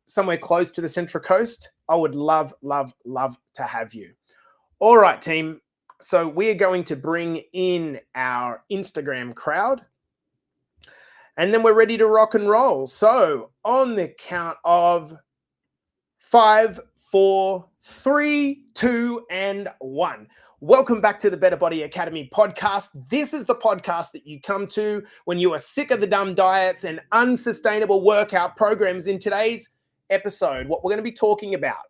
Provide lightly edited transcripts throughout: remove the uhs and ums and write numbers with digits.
somewhere close to the Central Coast, I would love, love, love to have you. All right, team. So we are going to bring in our Instagram crowd, and then we're ready to rock and roll. So on the count of 5, 4, 3, 2, and 1. Welcome back to the Better Body Academy podcast. This is the podcast that you come to when you are sick of the dumb diets and unsustainable workout programs. In today's episode, what we're going to be talking about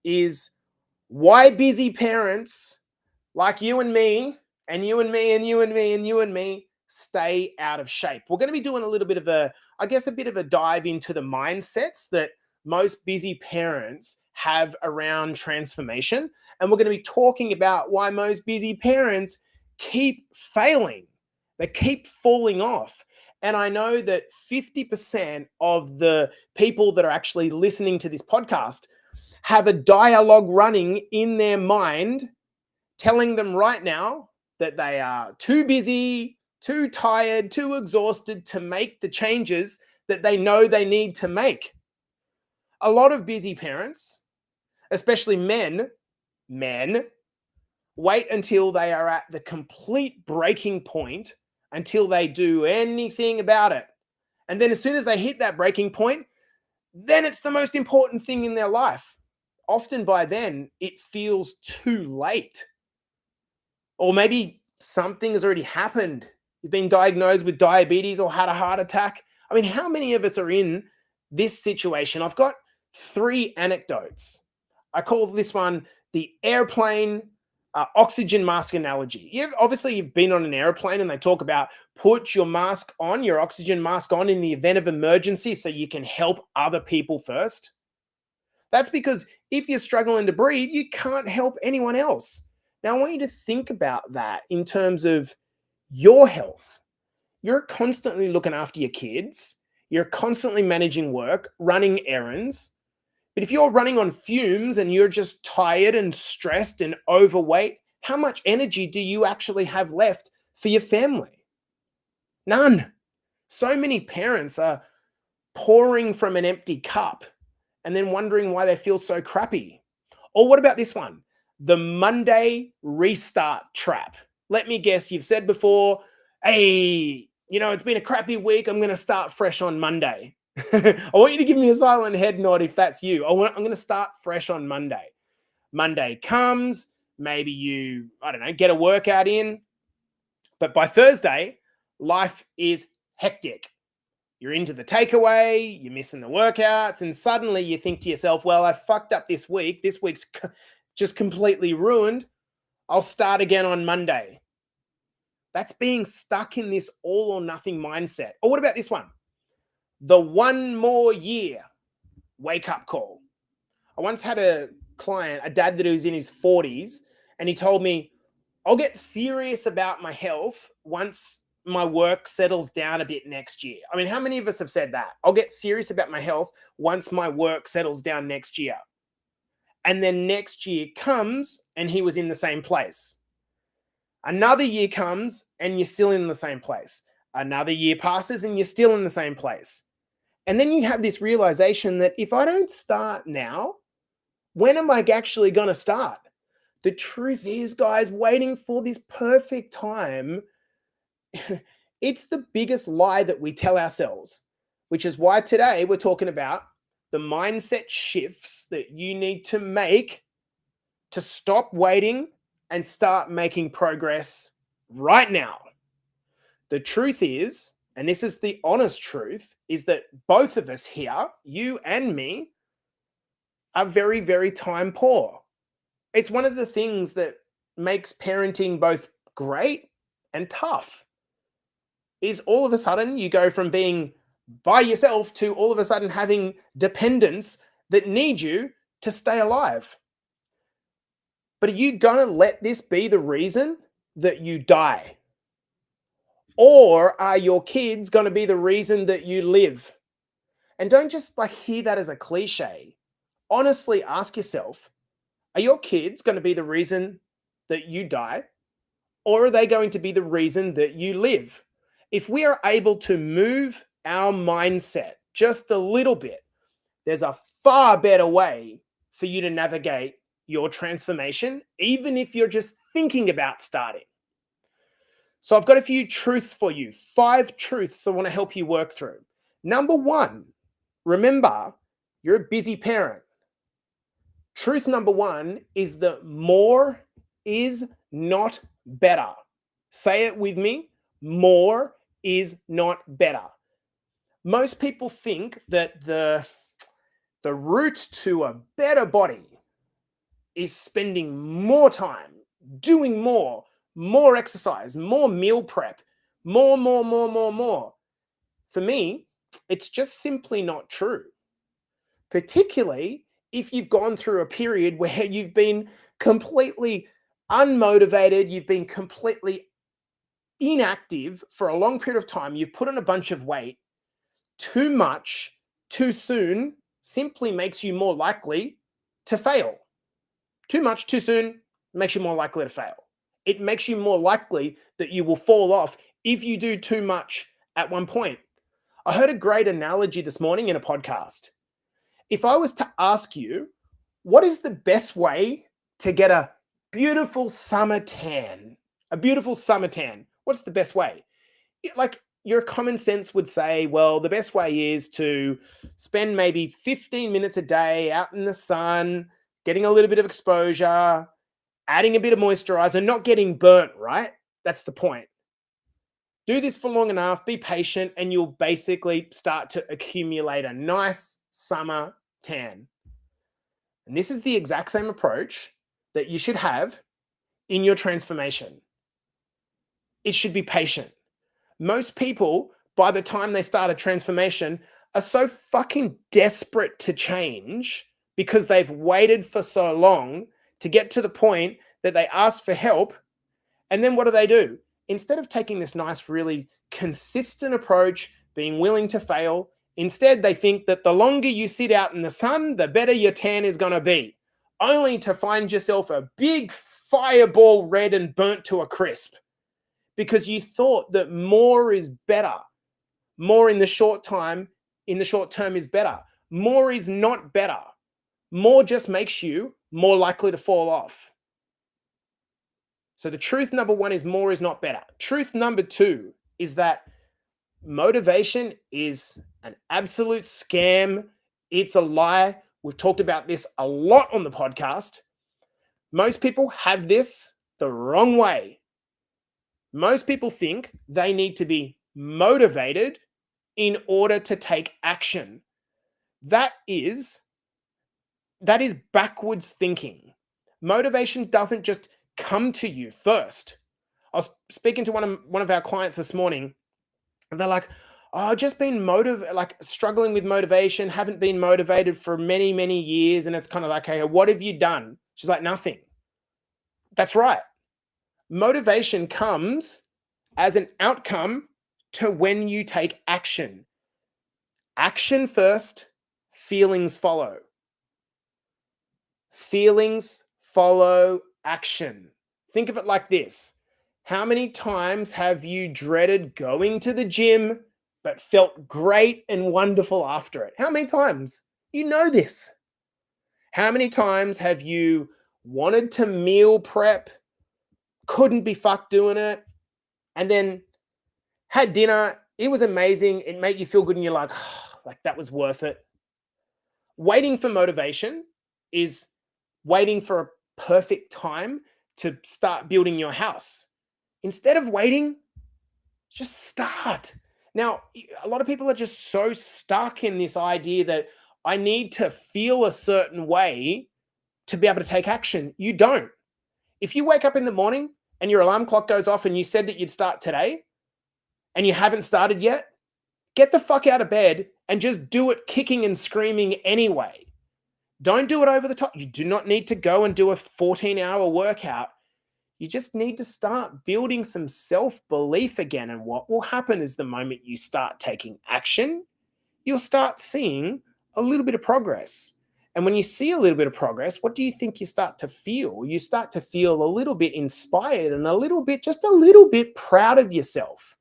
is why busy parents like you and me, and you and me, and you and me, and you and me stay out of shape. We're going to be doing a little bit of a bit of a dive into the mindsets that most busy parents have around transformation. And we're going to be talking about why most busy parents keep failing. They keep falling off. And I know that 50% of the people that are actually listening to this podcast have a dialogue running in their mind telling them right now that they are too busy, too tired, too exhausted to make the changes that they know they need to make. A lot of busy parents, especially men, wait until they are at the complete breaking point until they do anything about it. And then as soon as they hit that breaking point, then it's the most important thing in their life. Often by then, it feels too late. Or maybe something has already happened. You've been diagnosed with diabetes or had a heart attack. I mean, how many of us are in this situation? I've got 3 anecdotes. I call this one the airplane oxygen mask analogy. You've been on an airplane and they talk about put your mask on, your oxygen mask on in the event of emergency so you can help other people first. That's because if you're struggling to breathe, you can't help anyone else. Now, I want you to think about that in terms of your health. You're constantly looking after your kids. You're constantly managing work, running errands. But if you're running on fumes and you're just tired and stressed and overweight, how much energy do you actually have left for your family? None. So many parents are pouring from an empty cup and then wondering why they feel so crappy. Or what about this one? The Monday restart trap. Let me guess, you've said before, hey, it's been a crappy week. I'm going to start fresh on Monday. I want you to give me a silent head nod if that's you. I'm going to start fresh on Monday. Monday comes, maybe you, get a workout in. But by Thursday, life is hectic. You're into the takeaway, you're missing the workouts, and suddenly you think to yourself, well, I fucked up this week. This week's just completely ruined. I'll start again on Monday. That's being stuck in this all or nothing mindset. Or what about this one? The 1 more year wake up call. I once had a client, a dad that was in his 40s, and he told me, I'll get serious about my health once my work settles down a bit next year. I mean, how many of us have said that? I'll get serious about my health once my work settles down next year. And then next year comes and he was in the same place. Another year comes and you're still in the same place. Another year passes and you're still in the same place. And then you have this realization that if I don't start now, when am I actually going to start? The truth is, guys, waiting for this perfect time, it's the biggest lie that we tell ourselves, which is why today we're talking about the mindset shifts that you need to make to stop waiting and start making progress right now. The truth is, and this is the honest truth, is that both of us here, you and me, are very, very time poor. It's one of the things that makes parenting both great and tough. Is all of a sudden you go from being by yourself to all of a sudden having dependents that need you to stay alive. But are you going to let this be the reason that you die? Or are your kids going to be the reason that you live? And don't just hear that as a cliche. Honestly ask yourself, are your kids going to be the reason that you die? Or are they going to be the reason that you live? If we are able to move our mindset just a little bit, there's a far better way for you to navigate your transformation, even if you're just thinking about starting. So I've got a few truths for you, 5 truths I want to help you work through. Number 1, remember, you're a busy parent. Truth number 1 is that more is not better. Say it with me. More is not better. Most people think that the route to a better body is spending more time, doing more exercise, more meal prep, more. For me, it's just simply not true. Particularly if you've gone through a period where you've been completely unmotivated, you've been completely inactive for a long period of time, you've put on a bunch of weight. Too much, too soon simply makes you more likely to fail. Too much, too soon makes you more likely to fail. It makes you more likely that you will fall off if you do too much at one point. I heard a great analogy this morning in a podcast. If I was to ask you, what is the best way to get a beautiful summer tan? A beautiful summer tan. What's the best way? Like, your common sense would say, well, the best way is to spend maybe 15 minutes a day out in the sun, getting a little bit of exposure, adding a bit of moisturizer, not getting burnt, right? That's the point. Do this for long enough, be patient, and you'll basically start to accumulate a nice summer tan. And this is the exact same approach that you should have in your transformation. It should be patient. Most people, by the time they start a transformation, are so fucking desperate to change because they've waited for so long to get to the point that they ask for help. And then what do? Instead of taking this nice, really consistent approach, being willing to fail, instead they think that the longer you sit out in the sun, the better your tan is going to be, only to find yourself a big fireball red and burnt to a crisp. Because you thought that more is better. More in the short term is better. More is not better. More just makes you more likely to fall off. So the truth number 1 is more is not better. Truth number 2 is that motivation is an absolute scam. It's a lie. We've talked about this a lot on the podcast. Most people have this the wrong way. Most people think they need to be motivated in order to take action. That is backwards thinking. Motivation doesn't just come to you first. I was speaking to one of our clients this morning, and they're like, "Oh, I've just been struggling with motivation, haven't been motivated for many, many years." And it's kind of like, "Hey, what have you done?" She's like, "Nothing." That's right. Motivation comes as an outcome to when you take action. Action first, feelings follow. Feelings follow action. Think of it like this. How many times have you dreaded going to the gym but felt great and wonderful after it? How many times? You know this. How many times have you wanted to meal prep, couldn't be fucked doing it, and then had dinner, it was amazing, it made you feel good, and you're like, oh, like that was worth it. Waiting for motivation is waiting for a perfect time to start building your house. Instead of waiting, just start. Now, a lot of people are just so stuck in this idea that I need to feel a certain way to be able to take action. You don't. If you wake up in the morning and your alarm clock goes off and you said that you'd start today and you haven't started yet, get the fuck out of bed and just do it kicking and screaming anyway. Don't do it over the top. You do not need to go and do a 14-hour workout. You just need to start building some self-belief again. And what will happen is the moment you start taking action, you'll start seeing a little bit of progress. And when you see a little bit of progress, what do you think you start to feel? You start to feel a little bit inspired and just a little bit proud of yourself.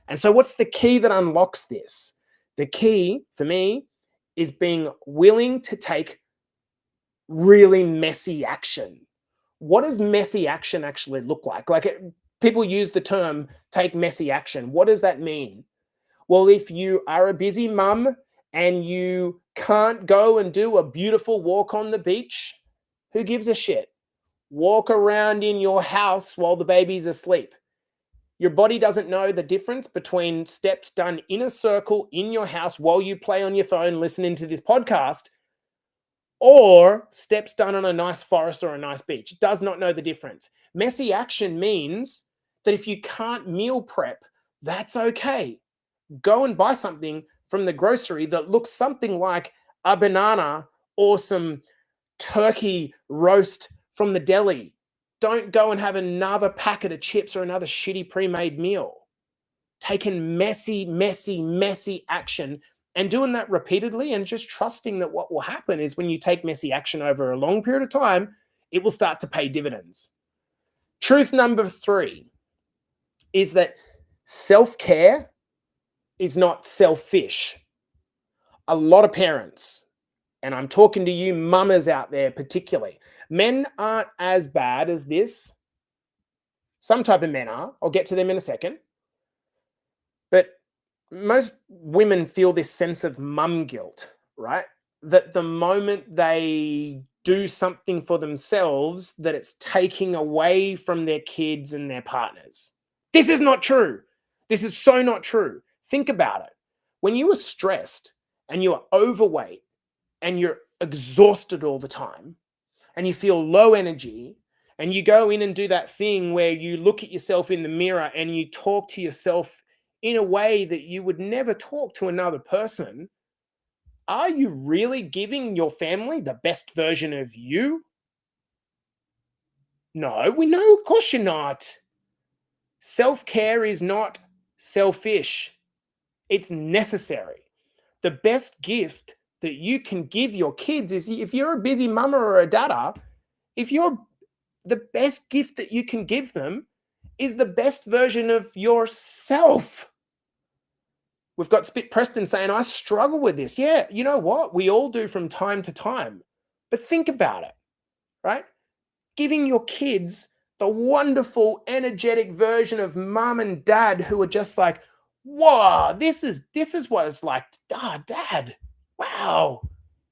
And so what's the key that unlocks this? The key for me is being willing to take really messy action. What does messy action actually look like? People use the term take messy action. What does that mean? Well, if you are a busy mum and you can't go and do a beautiful walk on the beach, who gives a shit? Walk around in your house while the baby's asleep. Your body doesn't know the difference between steps done in a circle in your house while you play on your phone listening to this podcast or steps done on a nice forest or a nice beach. It does not know the difference. Messy action means that if you can't meal prep, that's okay. Go and buy something from the grocery that looks something like a banana or some turkey roast from the deli. Don't go and have another packet of chips or another shitty pre-made meal. Taking messy action and doing that repeatedly and just trusting that what will happen is when you take messy action over a long period of time, it will start to pay dividends. Truth number 3 is that self-care is not selfish. A lot of parents, and I'm talking to you mamas out there particularly, men aren't as bad as this. Some type of men are. I'll get to them in a second. But most women feel this sense of mum guilt, right? That the moment they do something for themselves, that it's taking away from their kids and their partners. This is not true. This is so not true. Think about it. When you are stressed and you are overweight and you're exhausted all the time and you feel low energy and you go in and do that thing where you look at yourself in the mirror and you talk to yourself in a way that you would never talk to another person, are you really giving your family the best version of you? No, we know, of course you're not. Self-care is not selfish. It's necessary. The best gift that you can give your kids is, if you're a busy mama or a dada, the best gift that you can give them is the best version of yourself. We've got Spit Preston saying, I struggle with this. Yeah, you know what? We all do from time to time. But think about it, right? Giving your kids the wonderful, energetic version of mum and dad who are just like, whoa, this is what it's like. Dad, wow,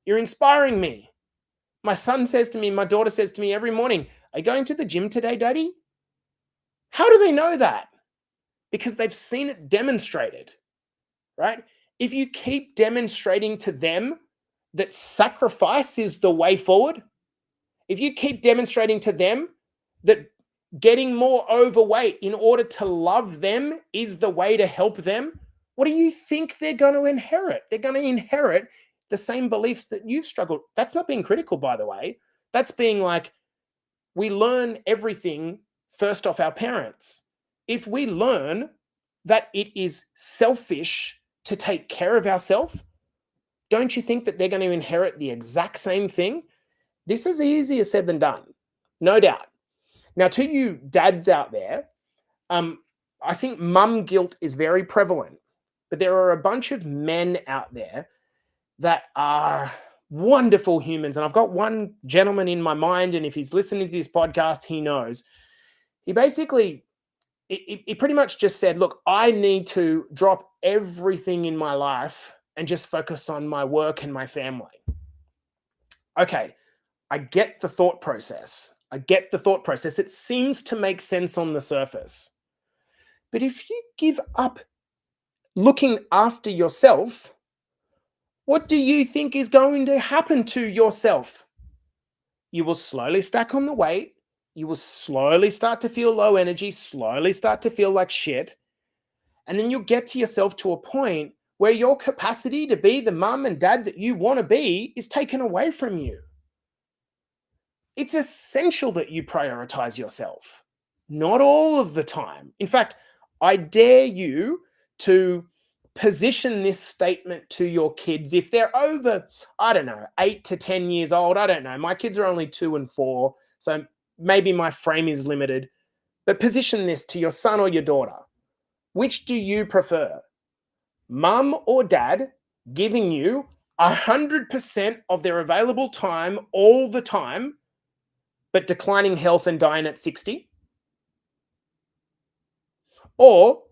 you're inspiring me. My daughter says to me every morning, are you going to the gym today, Daddy? How do they know that? Because they've seen it demonstrated, right? If you keep demonstrating to them that sacrifice is the way forward, if you keep demonstrating to them that getting more overweight in order to love them is the way to help them, what do you think they're going to inherit? They're going to inherit the same beliefs that you've struggled. That's not being critical, by the way. That's being like, we learn everything first off our parents. If we learn that it is selfish to take care of ourselves, don't you think that they're going to inherit the exact same thing? This is easier said than done, no doubt. Now, to you dads out there, I think mum guilt is very prevalent, but there are a bunch of men out there that are wonderful humans. And I've got one gentleman in my mind, and if he's listening to this podcast, he knows. He basically, he pretty much just said, look, I need to drop everything in my life and just focus on my work and my family. Okay, I get the thought process. It seems to make sense on the surface. But if you give up looking after yourself, what do you think is going to happen to yourself? You will slowly stack on the weight. You will slowly start to feel low energy, slowly start to feel like shit. And then you'll get to yourself to a point where your capacity to be the mum and dad that you want to be is taken away from you. It's essential that you prioritize yourself. Not all of the time. In fact, I dare you to position this statement to your kids if they're over, 8 to 10 years old. I don't know. My kids are only 2 and 4, so maybe my frame is limited. But position this to your son or your daughter. Which do you prefer? Mum or dad giving you 100% of their available time all the time, but declining health and dying at 60? Or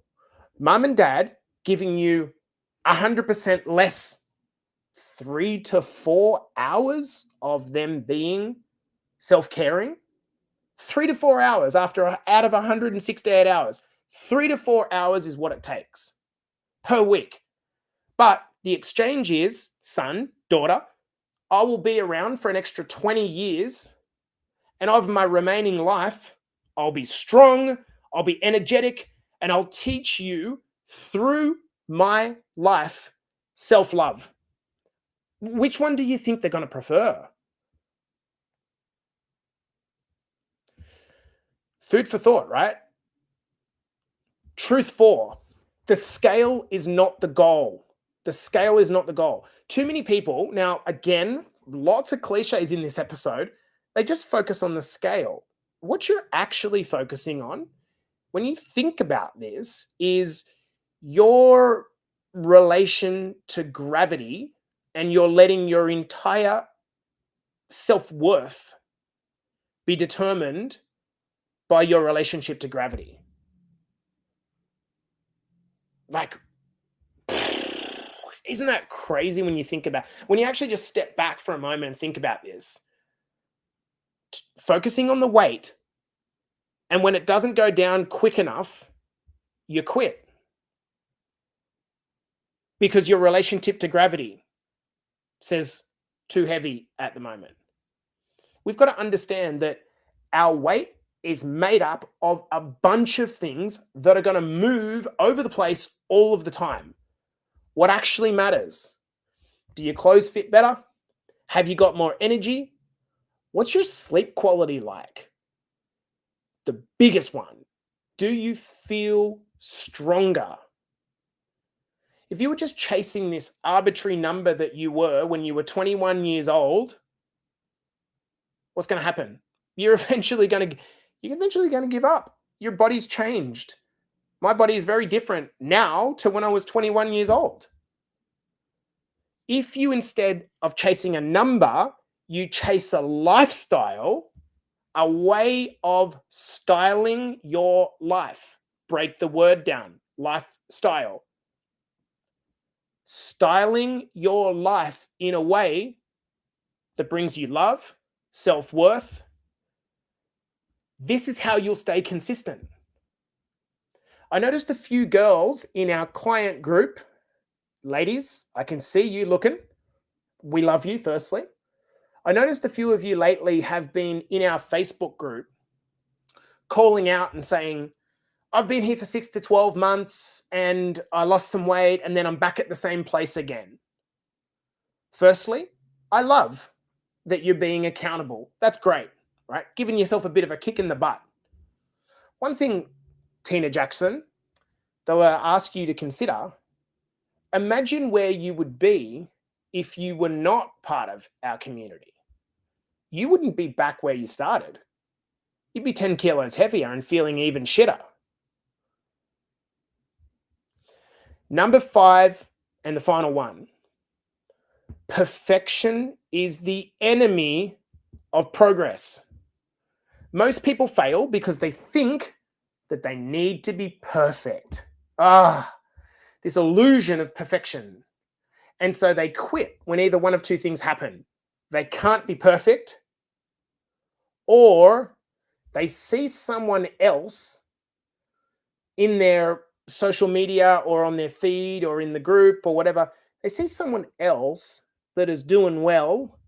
mum and dad giving you 100% less 3 to 4 hours of them being self-caring? 3 to 4 hours out of 168 hours. 3 to 4 hours is what it takes per week. But the exchange is, son, daughter, I will be around for an extra 20 years, and of my remaining life, I'll be strong, I'll be energetic, and I'll teach you through my life self-love. Which one do you think they're going to prefer? Food for thought, right? Truth for, the scale is not the goal. The scale is not the goal. Too many people, now again, lots of cliches in this episode, they just focus on the scale. What you're actually focusing on when you think about this is your relation to gravity, and you're letting your entire self-worth be determined by your relationship to gravity. Like, isn't that crazy when you think about, when you actually just step back for a moment and think about this? Focusing on the weight, and when it doesn't go down quick enough, you quit because your relationship to gravity says too heavy at the moment. We've got to understand that our weight is made up of a bunch of things that are going to move over the place all of the time. What actually matters? Do your clothes fit better? Have you got more energy? What's your sleep quality like? The biggest one. Do you feel stronger? If you were just chasing this arbitrary number that you were when you were 21 years old, what's going to happen? You're eventually going to give up. Your body's changed. My body is very different now to when I was 21 years old. If you, instead of chasing a number, you chase a lifestyle, a way of styling your life. Break the word down. Lifestyle. Styling your life in a way that brings you love, self-worth. This is how you'll stay consistent. I noticed a few girls in our client group. Ladies, I can see you looking. We love you, firstly. I noticed a few of you lately have been in our Facebook group calling out and saying, I've been here for 6 to 12 months and I lost some weight and then I'm back at the same place again. Firstly, I love that you're being accountable. That's great, right? Giving yourself a bit of a kick in the butt. One thing, Tina Jackson, though I ask you to consider, imagine where you would be if you were not part of our community. You wouldn't be back where you started. You'd be 10 kilos heavier and feeling even shitter. Number 5, and the final one. Perfection is the enemy of progress. Most people fail because they think that they need to be perfect. This illusion of perfection. And so they quit when either one of two things happen. They can't be perfect, or they see someone else in their social media or on their feed or in the group or whatever. They see someone else that is doing well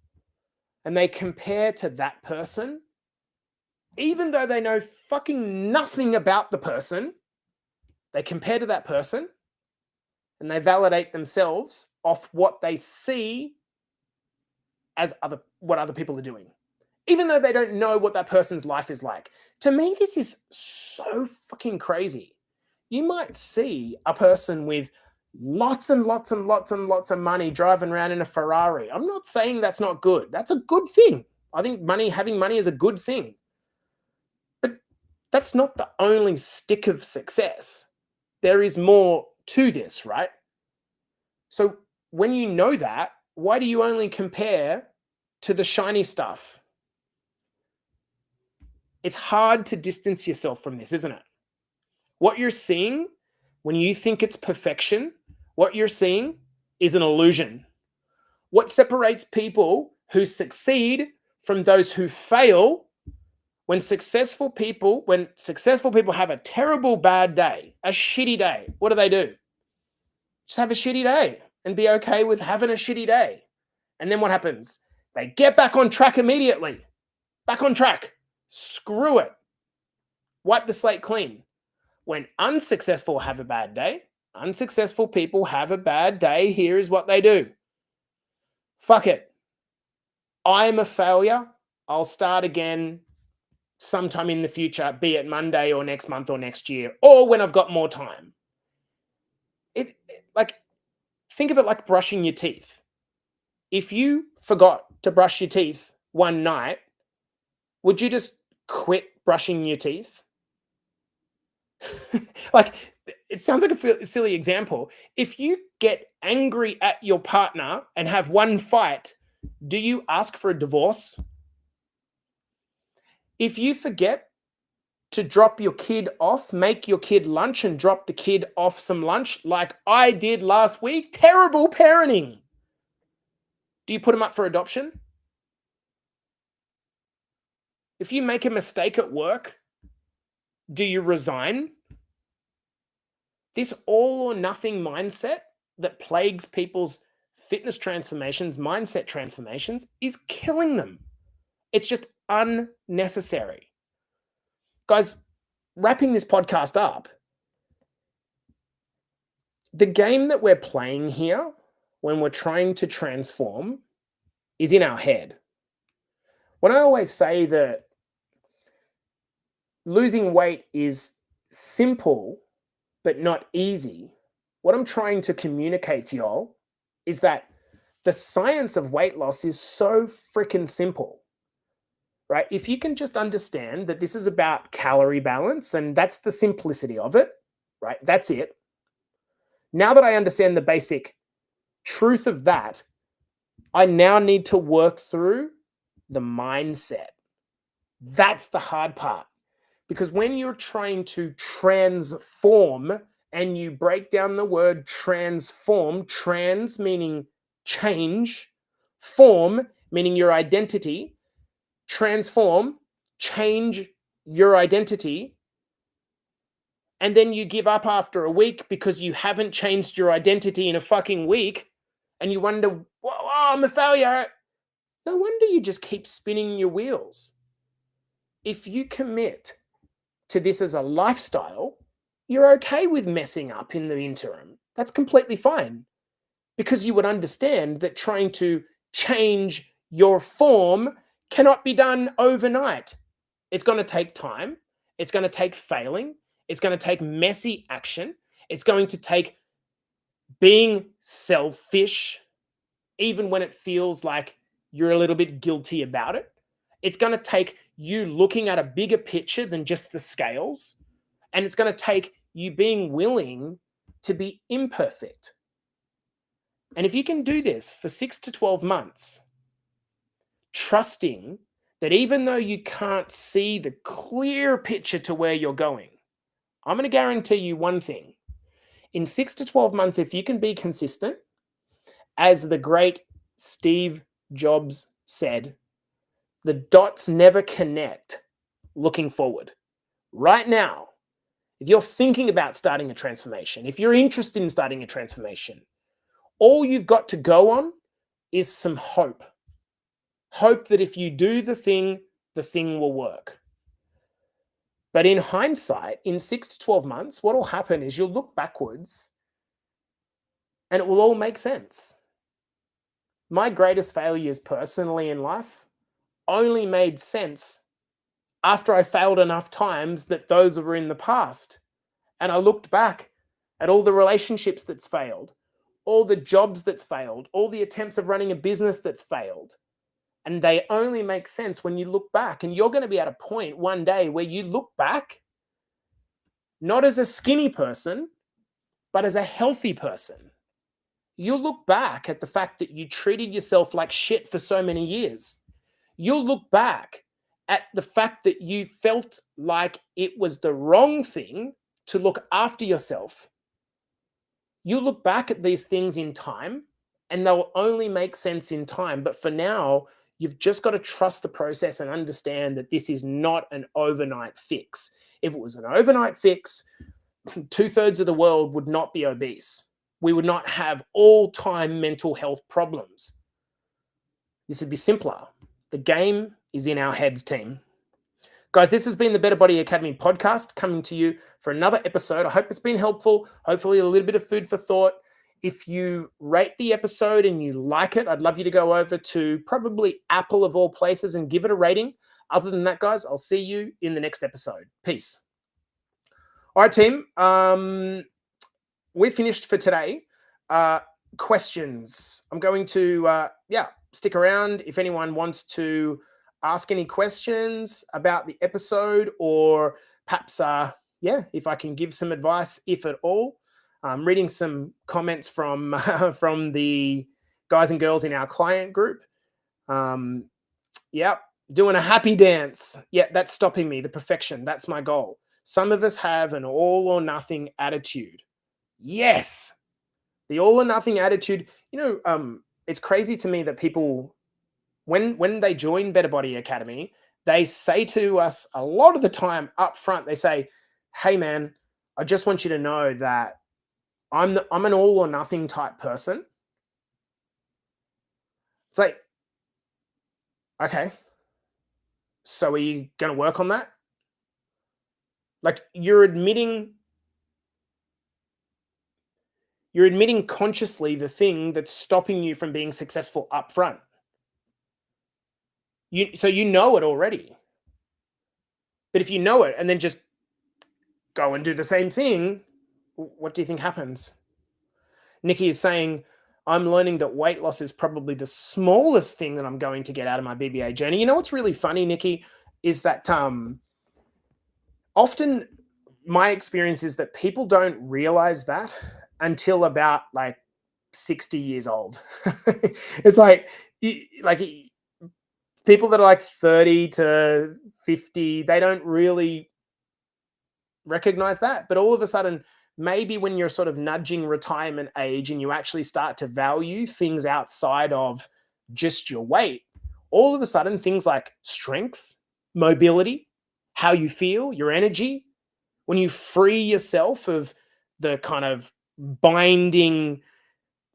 and they compare to that person, even though they know fucking nothing about the person. They compare to that person and they validate themselves off what they see as what other people are doing, even though they don't know what that person's life is like. To me, this is so fucking crazy. You might see a person with lots and lots and lots and lots of money driving around in a Ferrari. I'm not saying that's not good. That's a good thing. I think having money is a good thing. But that's not the only stick of success. There is more to this, right? So when you know that, why do you only compare to the shiny stuff? It's hard to distance yourself from this, isn't it? What you're seeing when you think it's perfection, what you're seeing is an illusion. What separates people who succeed from those who fail, when successful people have a terrible bad day, a shitty day, what do? Just have a shitty day and be okay with having a shitty day. And then what happens? They get back on track immediately. Back on track. Screw it. Wipe the slate clean. When unsuccessful have a bad day, unsuccessful people have a bad day, here's what they do. Fuck it. I'm a failure. I'll start again sometime in the future, be it Monday or next month or next year, or when I've got more time. Think of it like brushing your teeth. If you forgot to brush your teeth one night, would you just quit brushing your teeth? It sounds like a silly example. If you get angry at your partner and have one fight, do you ask for a divorce? If you forget to drop your kid off, make your kid lunch and drop the kid off some lunch like I did last week, terrible parenting. Do you put them up for adoption? If you make a mistake at work, do you resign? This all or nothing mindset that plagues people's fitness transformations, mindset transformations, is killing them. It's just unnecessary. Guys, wrapping this podcast up, the game that we're playing here when we're trying to transform is in our head. When I always say that losing weight is simple but not easy, what I'm trying to communicate to y'all is that the science of weight loss is so freaking simple, right? If you can just understand that this is about calorie balance, and that's the simplicity of it, right? That's it. Now that I understand the basic truth of that, I now need to work through the mindset. That's the hard part. Because when you're trying to transform, and you break down the word transform, trans meaning change, form meaning your identity, transform, change your identity, and then you give up after a week because you haven't changed your identity in a fucking week, and you wonder, oh, I'm a failure. No wonder you just keep spinning your wheels. If you commit to this as a lifestyle, you're okay with messing up in the interim. That's completely fine, because you would understand that trying to change your form cannot be done overnight. It's going to take time. It's going to take failing. It's going to take messy action. It's going to take being selfish, even when it feels like you're a little bit guilty about it. It's going to take you looking at a bigger picture than just the scales. And it's going to take you being willing to be imperfect. And if you can do this for 6 to 12 months, trusting that even though you can't see the clear picture to where you're going, I'm going to guarantee you one thing. In 6 to 12 months, if you can be consistent, as the great Steve Jobs said, the dots never connect looking forward. Right now, if you're thinking about starting a transformation, if you're interested in starting a transformation, all you've got to go on is some hope. Hope that if you do the thing will work. But in hindsight, in 6 to 12 months, what will happen is you'll look backwards and it will all make sense. My greatest failures personally in life only made sense after I failed enough times that those were in the past. And I looked back at all the relationships that's failed, all the jobs that's failed, all the attempts of running a business that's failed. And they only make sense when you look back. And you're going to be at a point one day where you look back, not as a skinny person, but as a healthy person. you'll look back at the fact that you treated yourself like shit for so many years. You'll look back at the fact that you felt like it was the wrong thing to look after yourself. You'll look back at these things in time and they'll only make sense in time. But for now, you've just got to trust the process and understand that this is not an overnight fix. If it was an overnight fix, 2/3 of the world would not be obese. We would not have all-time mental health problems. This would be simpler. The game is in our heads, team. Guys, this has been the Better Body Academy podcast coming to you for another episode. I hope it's been helpful. Hopefully a little bit of food for thought. If you rate the episode and you like it, I'd love you to go over to probably Apple of all places and give it a rating. Other than that, guys, I'll see you in the next episode. Peace. All right, team. We're finished for today. Questions. I'm going to, stick around if anyone wants to ask any questions about the episode, or perhaps, if I can give some advice, if at all. I'm reading some comments from from the guys and girls in our client group. Doing a happy dance. Yeah, that's stopping me. The perfection. That's my goal. Some of us have an all or nothing attitude. Yes, the all or nothing attitude. It's crazy to me that people, when they join Better Body Academy, they say to us a lot of the time up front, they say, "Hey man, I just want you to know that I'm an all or nothing type person." It's like, okay, so are you going to work on that? Like, you're admitting consciously the thing that's stopping you from being successful up front. So you know it already. But if you know it and then just go and do the same thing, what do you think happens? Nikki is saying, I'm learning that weight loss is probably the smallest thing that I'm going to get out of my BBA journey. You know what's really funny, Nikki, is that often my experience is that people don't realize that until about like 60 years old. It's like people that are like 30 to 50, they don't really recognize that. But all of a sudden, maybe when you're sort of nudging retirement age and you actually start to value things outside of just your weight, all of a sudden things like strength, mobility, how you feel, your energy, when you free yourself of the kind of binding,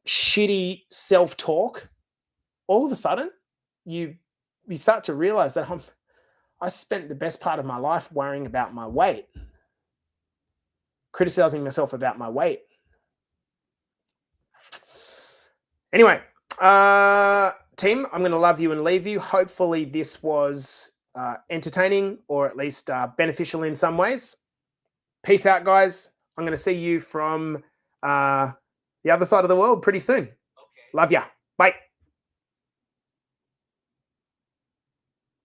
shitty self-talk, all of a sudden you start to realize that I spent the best part of my life worrying about my weight, criticizing myself about my weight. Anyway, team, I'm going to love you and leave you. Hopefully this was entertaining, or at least beneficial in some ways. Peace out, guys. I'm going to see you from the other side of the world pretty soon. Okay. Love ya. Bye.